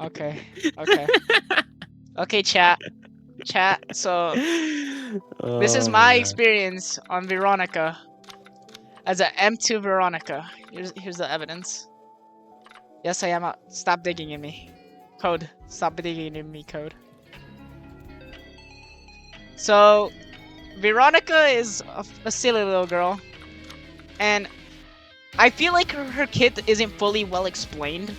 Okay. Okay. Okay, chat. Chat. So this is Oh my my god. experience on Veeronica as a M2 Veeronica. Here's the evidence. Yes, I am out. Stop digging in me. Code. Stop digging in me, code. So, Veronica is a silly little girl. And I feel like her kit isn't fully well explained.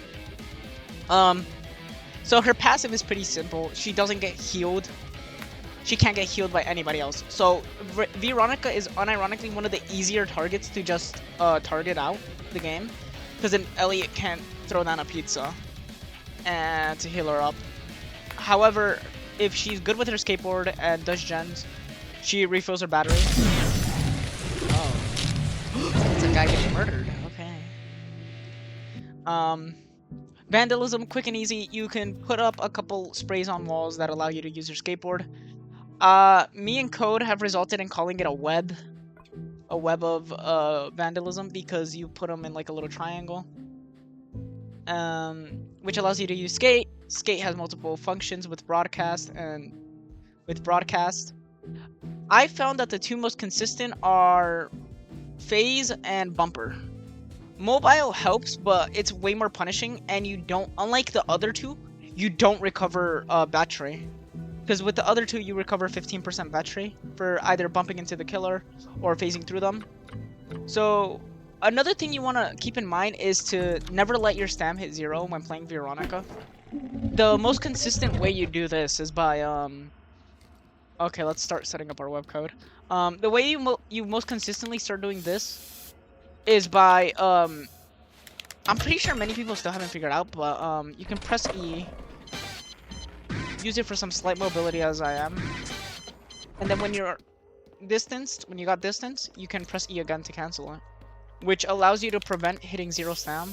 So her passive is pretty simple. She doesn't get healed. She can't get healed by anybody else. So, Veronica is unironically one of the easier targets to just target out the game. Because then Elliot can't throw down a pizza and to heal her up. However, if she's good with her skateboard and does gens, she refills her battery. Oh. It's a guy getting murdered. Okay. Vandalism, quick and easy. You can put up a couple sprays on walls that allow you to use your skateboard. Me and Code have resulted in calling it a web of vandalism because you put them in like a little triangle. Which allows you to use skate. Skate has multiple functions with broadcast and with broadcast. I found that the two most consistent are phase and bumper. Mobile helps, but it's way more punishing, and you don't, unlike the other two, you don't recover battery. Because with the other two, you recover 15% battery for either bumping into the killer or phasing through them. So, another thing you want to keep in mind is to never let your stam hit 0 when playing Veeronica. The most consistent way you do this is by, okay, let's start setting up our web code. The way you most consistently start doing this is by, I'm pretty sure many people still haven't figured out, but, you can press E, use it for some slight mobility as I am, and then when you're distanced, when you got distance, you can press E again to cancel it, which allows you to prevent hitting 0 stam,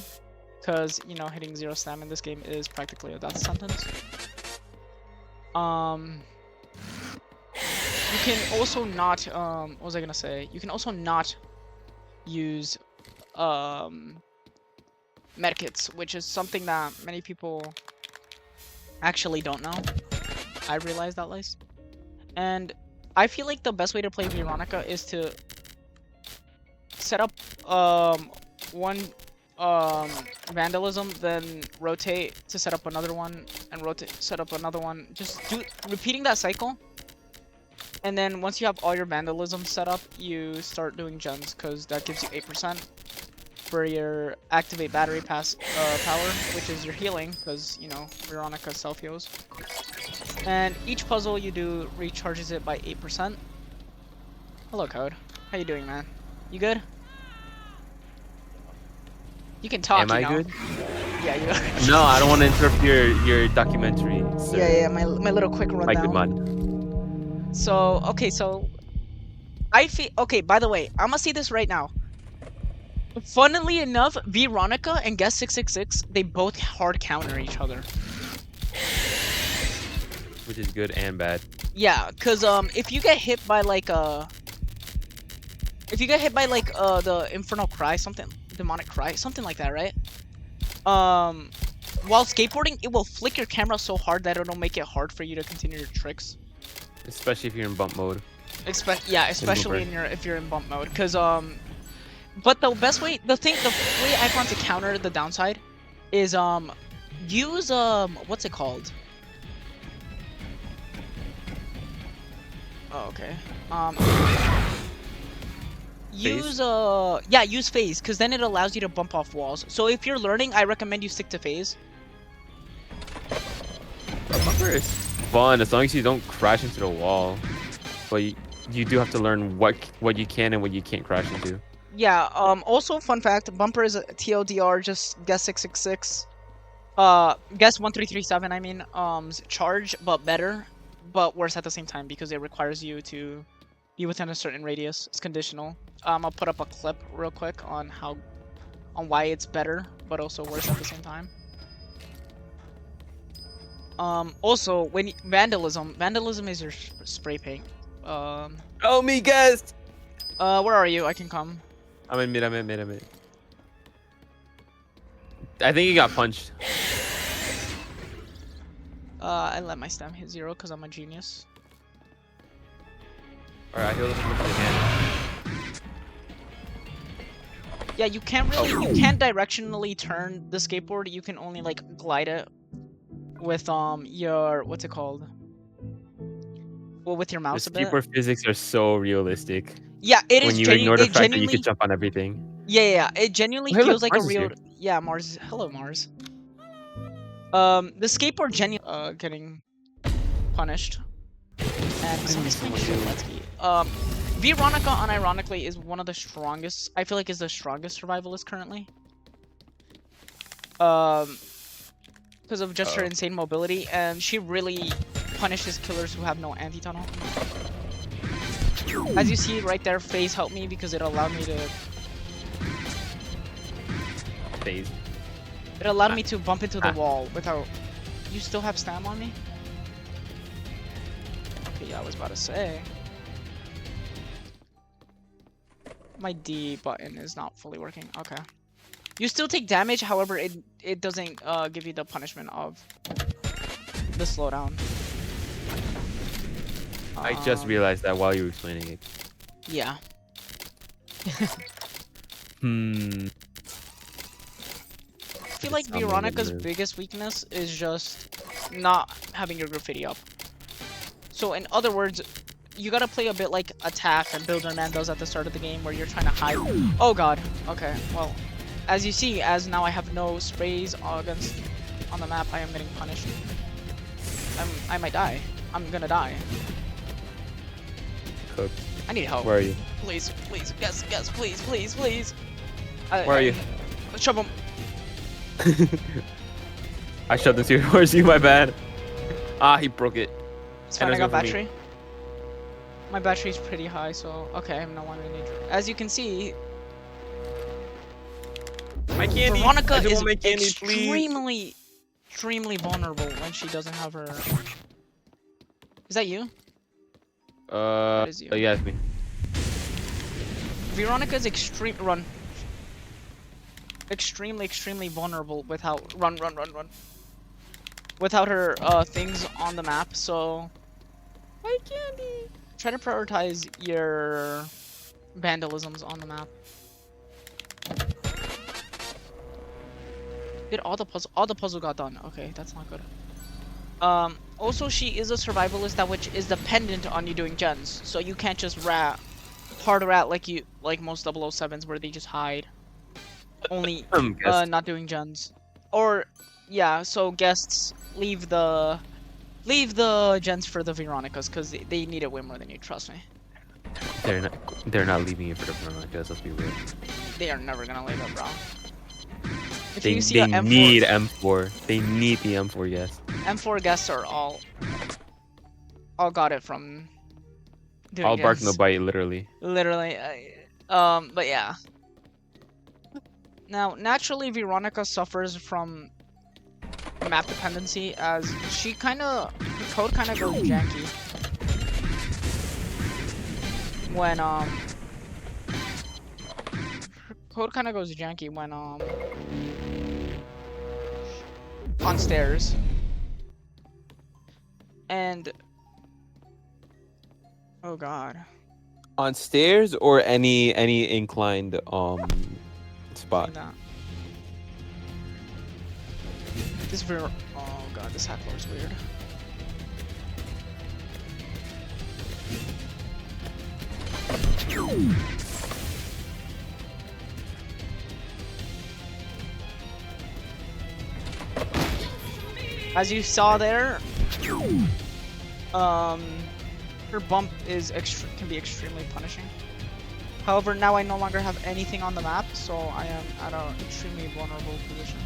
because, you know, hitting 0 stam in this game is practically a death sentence. You can also not, what was I gonna say? You can also not use, medkits, which is something that many people actually don't know. I realized that, Lice. And I feel like the best way to play Veeronica is to set up, one, vandalism, then rotate to set up another one, and rotate, set up another one. Just repeating that cycle. And then once you have all your vandalism set up, you start doing gens, because that gives you 8% for your activate battery pass power, which is your healing, because, you know, Veeronica self-heals. And each puzzle you do recharges it by 8%. Hello, Code. How you doing, man? You good? You can talk, Am I you know? good? Yeah, you are. No, I don't want to interrupt your documentary, sir. Yeah, my little quick rundown. My good man. So, okay, so I feel, okay, by the way, I'm gonna say this right now. Funnily enough, Veeronica and Guess 666, they both hard counter each other. Which is good and bad. Yeah, cause if you get hit by like the Infernal Cry, something, demonic cry, something like that, right? While skateboarding, it will flick your camera so hard that it'll make it hard for you to continue your tricks. Especially if you're in bump mode. Especially if you're in bump mode, cause but the best way, the way I found to counter the downside is use what's it called? Oh, okay. Use use phase, cause then it allows you to bump off walls. So if you're learning, I recommend you stick to phase. Bumper is fun as long as you don't crash into the wall. But you do have to learn what you can and what you can't crash into. Yeah, also fun fact, bumper is a TLDR, just guess 666. Guess 1337, I mean, charge, but better, but worse at the same time because it requires you to be within a certain radius. It's conditional. I'll put up a clip real quick on why it's better, but also worse at the same time. Also, when vandalism is your spray paint. Oh, me guessed! Where are you? I can come. I'm in mid. I think he got punched. I let my stam hit 0 because I'm a genius. Alright, I heal this much as I can. Yeah, you can't really, you can't directionally turn the skateboard. You can only like glide it with your, what's it called? Well, with your The mouse a bit. skateboard physics are so realistic. Yeah, it When is you ignore the it fact that you genuinely. can jump on everything. Yeah, it genuinely Oh, hey, look, feels like a Mars is real. here. Yeah, Mars. Hello, Mars. The skateboard genuinely getting punished. And somebody's playing Shevletsky. Veeronica, unironically, is one of the strongest. I feel like is the strongest survivalist currently. Because of just her insane mobility, and she really punishes killers who have no anti-tunnel. As you see right there, phase helped me because it allowed me to. Phase. It allowed me to bump into the wall without. You still have stam on me? Okay, yeah, I was about to say. My D button is not fully working. Okay. You still take damage, however, it doesn't give you the punishment of the slowdown. I just realized that while you were explaining it. Yeah. I feel like Veeronica's biggest weakness is just not having your graffiti up. So in other words, you gotta play a bit like Attack and Builderman does at the start of the game, where you're trying to hide. Oh god. Okay. Well, as you see, as now I have no sprays against on the map, I am getting punished. I might die. I'm gonna die. Cook. I need help. Where are you? Please, please, guess, please, please, please. Where are you? Shove him. I shoved into yours. You, my bad. Ah, he broke it. It's fine, I got battery. My battery's pretty high, so okay, I'm not wanting to. As you can see, my candy. Veeronica is extremely vulnerable when she doesn't have her. Is that you? That is you. Yeah, it's me. Veeronica is extremely vulnerable without run. Without her things on the map, so my candy. Try to prioritize your vandalisms on the map. Did all the puzzle got done. Okay, that's not good. Also she is a survivalist that which is dependent on you doing gens, so you can't just hard rat like most 007s where they just hide. Only not doing gens. Or yeah, so guests leave the gens for the Veeronicas because they need it way more than you, trust me. They're not leaving it for the Veeronicas, let's be real. They are never gonna leave it, bro. If They you see a M4, need M4. They need the M4 guests. M4 guests are all got it from doing All bark gens. no bite, literally. Literally, but yeah. Now, naturally, Veeronica suffers from map dependency, as she her code kind of goes janky when her code kind of goes janky when on stairs, and oh god. On stairs or any inclined spot. This oh god, this hack floor is weird. As you saw there, her bump is can be extremely punishing. However, now I no longer have anything on the map, so I am at an extremely vulnerable position.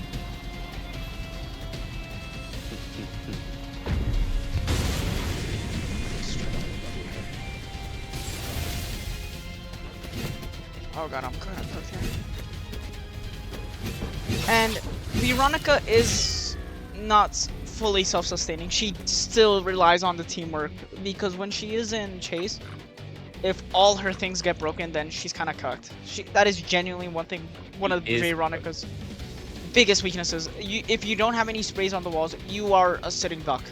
Oh god, I'm kind of cooked here. And Veeronica is not fully self-sustaining. She still relies on the teamwork, because when she is in chase, if all her things get broken, then she's kind of cooked. That is genuinely one of Veeronica's biggest weaknesses. If you don't have any sprays on the walls, you are a sitting duck.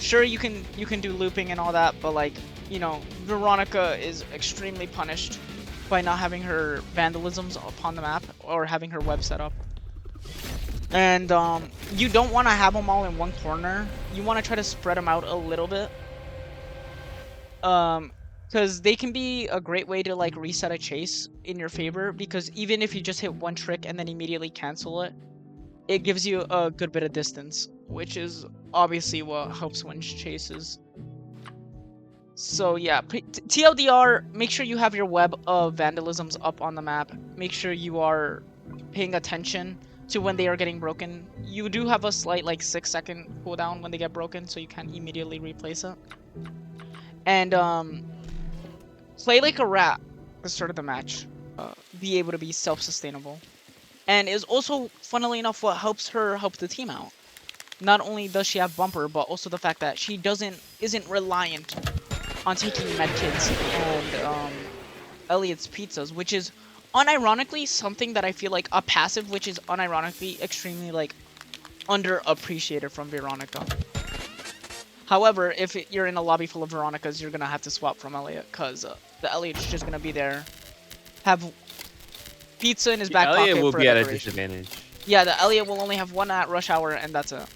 Sure, you can do looping and all that, but like, you know, Veeronica is extremely punished by not having her vandalisms upon the map or having her web set up. And you don't want to have them all in one corner. You want to try to spread them out a little bit. Because they can be a great way to like reset a chase in your favor, because even if you just hit one trick and then immediately cancel it, it gives you a good bit of distance, which is obviously what helps win chases. So yeah, TLDR, make sure you have your web of vandalisms up on the map. Make sure you are paying attention to when they are getting broken. You do have a slight like 6-second cooldown when they get broken, so you can't immediately replace it. And play like a rat at the start of the match. Be able to be self-sustainable. And is also, funnily enough, what helps her help the team out. Not only does she have bumper, but also the fact that she isn't reliant on taking medkits and Elliot's pizzas, which is unironically something that I feel like a passive, which is unironically extremely like underappreciated from Veeronica. However, if you're in a lobby full of Veeronicas, you're gonna have to swap from Elliot, because the Elliot's just gonna be there, have pizza in his back pocket. Elliot will for be at a decoration. disadvantage. Yeah, the Elliot will only have one at rush hour, and that's it.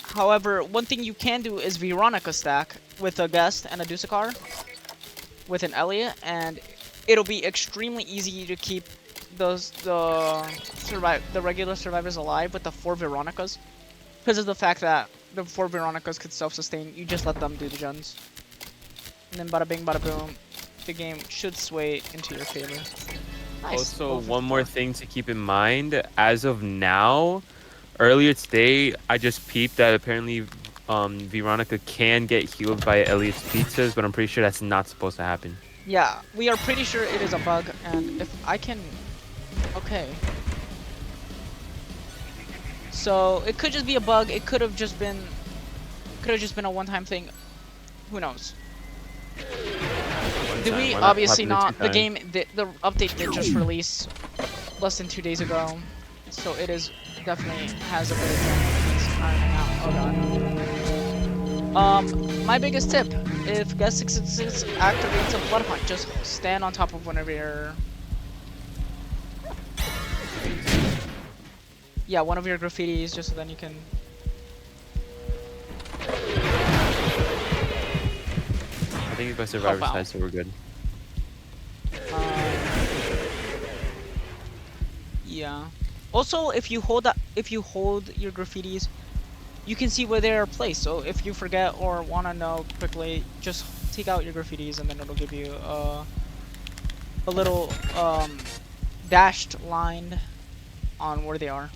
However, one thing you can do is Veeronica stack with a guest and a Dusakar with an Elliot, and it'll be extremely easy to keep the regular survivors alive with the 4 Veeronicas, because of the fact that the 4 Veeronicas could self-sustain. You just let them do the gens, and then bada bing, bada boom, the game should sway into your favor. Nice. Also, one more thing to keep in mind, as of now, earlier today, I just peeped that apparently Veeronica can get healed by Elliot's pizzas, but I'm pretty sure that's not supposed to happen. Yeah, we are pretty sure it is a bug, and if I can... Okay. So, it could just be a bug, it could have just been a one-time thing. Who knows? Did we? Obviously not. The game, the update did just release less than 2 days ago, so it is definitely has a bit of ironing out. Oh god. My biggest tip: if Guest 666 activates a blood hunt, just stand on top of one of your. Yeah, one of your graffitis, just so then you can. I think it's by survivor's side, so we're good. Yeah. Also, if you hold your graffitis, you can see where they are placed. So if you forget or want to know quickly, just take out your graffitis, and then it'll give you a little dashed line on where they are.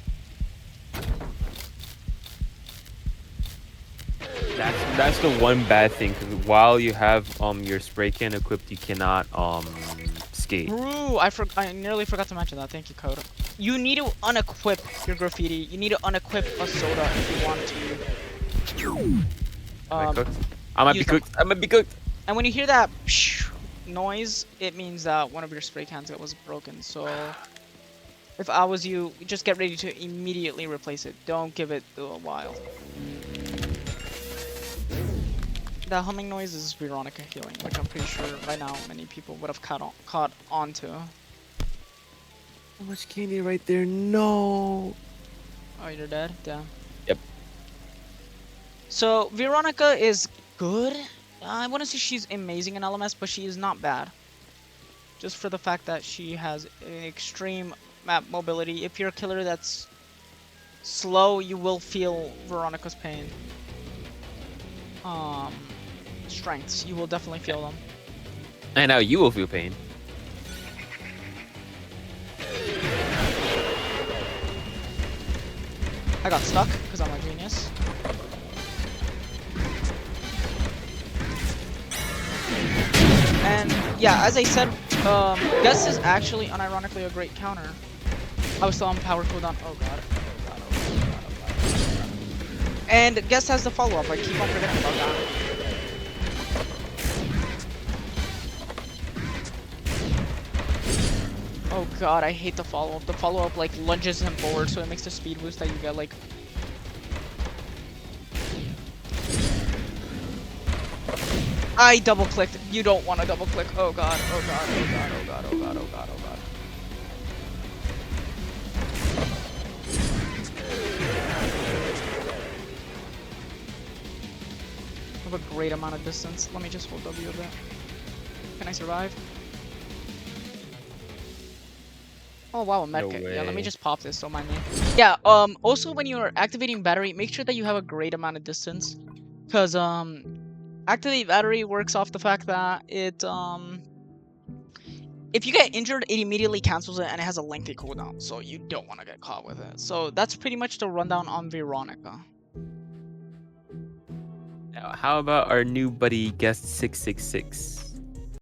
That's the one bad thing, because while you have your spray can equipped, you cannot skate. Ooh, I nearly forgot to mention that. Thank you, Code. You need to unequip your graffiti. You need to unequip a soda if you want to. Am I cooked? I might be cooked. I might be cooked. And when you hear that noise, it means that one of your spray cans was broken. So if I was you, just get ready to immediately replace it. Don't give it a while. That humming noise is Veeronica healing, which I'm pretty sure right now many people would have caught onto. How much candy right there? No. Oh, you're dead? Damn. Yep. So Veeronica is good. I wouldn't say she's amazing in LMS, but she is not bad. Just for the fact that she has extreme map mobility. If you're a killer that's slow, you will feel Veronica's pain. Strengths, you will definitely feel them. And now you will feel pain. I got stuck because I'm a genius. And yeah, as I said, Guess is actually unironically a great counter. I was still on power cooldown. Oh god. And Guest has the follow-up. I keep on forgetting about that. Oh god, I hate the follow-up. The follow-up like lunges him forward, so it makes the speed boost that you get like I double clicked. You don't want to double click. Oh god, oh god, oh god, oh god, oh god, oh god, oh god. I have a great amount of distance. Let me just hold W a bit. Can I survive? Oh wow, a No medkit. Yeah, let me way. just pop this, don't mind me. Yeah, also when you're activating battery, make sure that you have a great amount of distance. Cause activate battery works off the fact that it if you get injured, it immediately cancels it and it has a lengthy cooldown, so you don't want to get caught with it. So that's pretty much the rundown on Veeronica. Now, how about our new buddy guest 666?